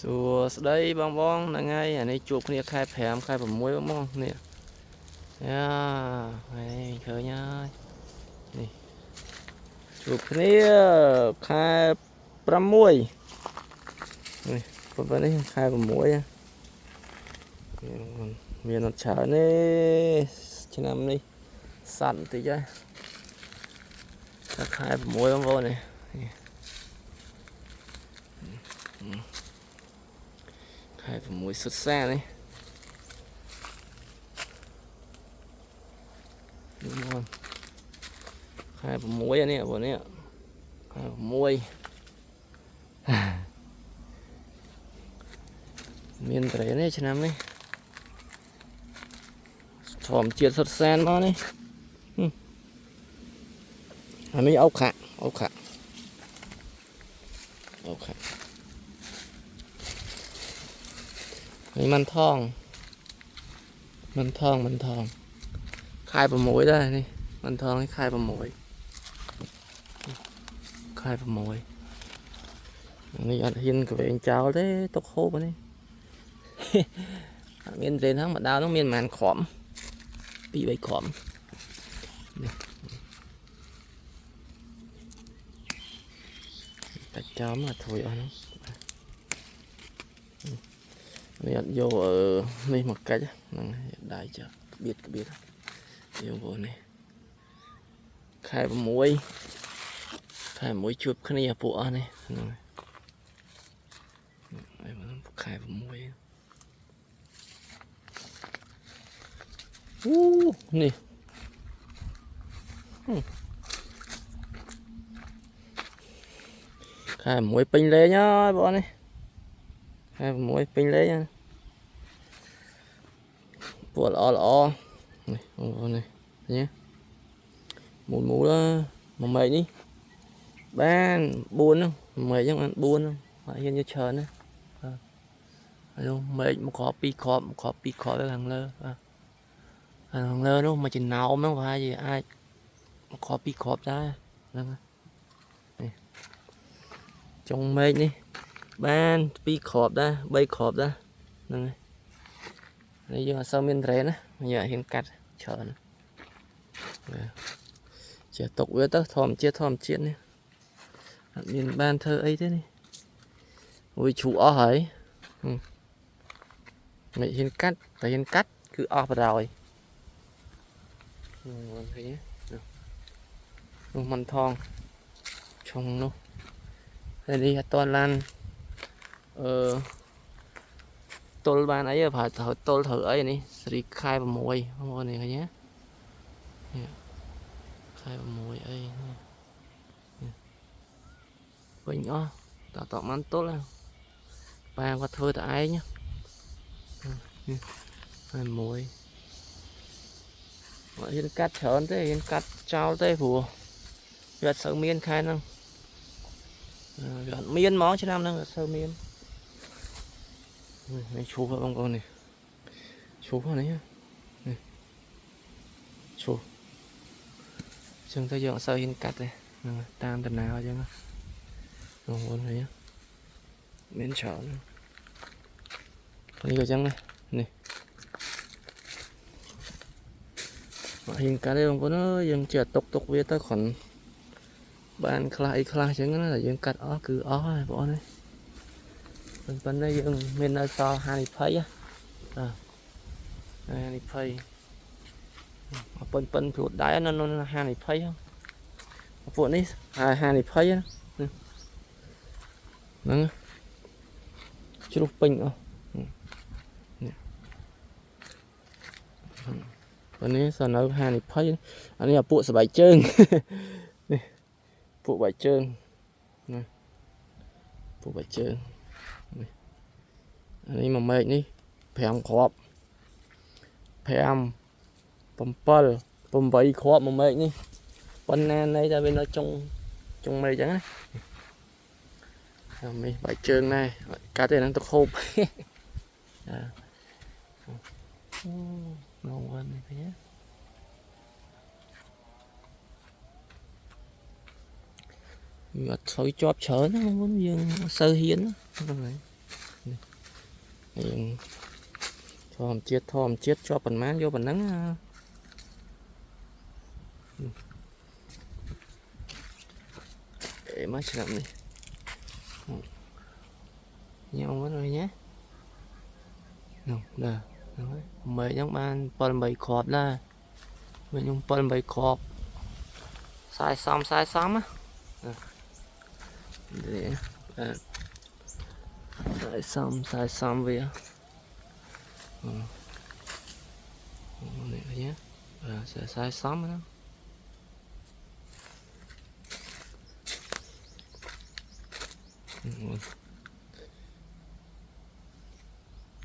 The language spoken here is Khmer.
សួស្តីបងហ្នឹងហើយអានេះជួបគ្នាខែ5ខែ6បងនេះយ៉ាហើយឃើញហើយនេះជួបគ្នាខែ6នេះប៉ុណ្នេះខែ6មានអត់ច្រើនទេឆ្នាំនេះសัตว์បន្តិចហើយខែ6បងប្អូននេះខែ6សុទ្ធសានេះខែ6អានេះបងនេះខែ6មានត្រីនេះឆ្នាំនេះធម្មជាតិសុទ្ធសានមកនេះអានេះអូខៈនេះมันทองខែ6ដែរនេះมันทองនេះខែ6នេះអត់ហ៊ានកវែងចោលទេទុកហូបនេះអត់មានត្រេនហ្នឹងមកដៅហ្នឹងមានប្រហែលក្រំ2 3ក្រំនេះតែចំអត់ធួយអស់ហ្នឹងនេះអត់យកនេះមកកាច់ហ្នឹងដៃចាប់ក្បៀតយកបងនេះខែ6ជួបគ្នាពួកអស់នេះហ្នឹងហើយខែ6នេះខែ6ពេញលេងហើយបងនេះខែ6ពេញលេងហើយពួកល្អនេះបងប្អូននេះញ៉ាមូលមួយម៉េចនេះបាន4ហ្នឹងម៉េចហ្នឹងបាន4ហ្នឹងអត់ហ៊ានយកច្រើនណាហើយម៉េចមកគ្រាប់2គ្រាប់ទៅខាងលើខាងលើនោះមកចំណោមហ្នឹងប្រហែលជាអាចមកគ្រាប់2គ្រាប់ដែរហ្នឹងនេះចុងម៉េចនេះបាន2គ្រាប់ដែរ3គ្រាប់ដែរហ្នឹងហើយយើងអត់សូវមានត្រេនណាយើងអត់ហ៊ានកាត់ច្រើនចេះទុកវាទៅធម្មជាតិនេះអត់មានបានធ្វើអីទេនេះវាជ្រូកអស់ហើយមិនហ៊ានកាត់តែហ៊ានកាត់គឺអស់បដ ாய் ឃើញនោះมันทองឆុងនោះហើយនេះអត់តឡានទល់បានអីប្រហែលត្រូវទល់ត្រូវអីនេះស្រីខែ6បងប្អូននេះឃើញទេខែ6អីវិញអស់តបានទល់ប៉ាគាត់ធ្វើតែឯងខែ6មកហ៊ានកាត់ច្រើនទេហ៊ានកាត់ចោលទេព្រោះវាអត់សូវមានខែហ្នឹងវាអត់មានហ្មងឆ្នាំហ្នឹងអត់សូវមាននេះឈូសបងប្អូននេះឈូសនេះឈូសចឹងទៅយើងអត់សូវហ៊ានកាត់ទេតាមតំណើអញ្ចឹងបងប្អូនឃើញមានច្រើននេះក៏ចឹងនេះមកហ៊ានកាត់ទេបងប្អូនអើយយើងចេះទុកវាទៅគ្រាន់បានខ្លះអីខ្លះអញ្ចឹងណាតែយើងកាត់អស់គឺអស់ហើយបងប្អូនប៉ុន្តែយើងមាននៅសល់ហានិភ័យហានិភ័យប៉ុនព្រួតដែរនៅហានិភ័យពួកនេះហានិភ័យហ្នឹងជ្រុះពេញអស់ប៉ុន្តែសនៅហានិភ័យអានេះពួកស្បែកជើងនេះពួកបែកជើងណាពួកបែកជើងនេះអានេះមួយម៉េចនេះ5គ្រាប់5 7 8គ្រាប់មួយម៉េចនេះប៉ុណ្ណានៃតែវានៅចុងម៉េចអញ្ចឹងណានេះបែកជើងដែរកាត់ទេហ្នឹងទៅខូបឡងវិញនេះឃើញទេវាអត់ស្រួយជាប់ច្រើនណាបងប្អូនយើងសូវហ៊ានហ្នឹងហើយ Hiện thòm chết cho phần mát vô phần nắng để mới làm đi nhau hết rồi nhé nè mấy giống ban phần bầy cọp là mấy giống phần bầy cọp sai xóm á để sai xóm về này nhé sẽ sai xóm đó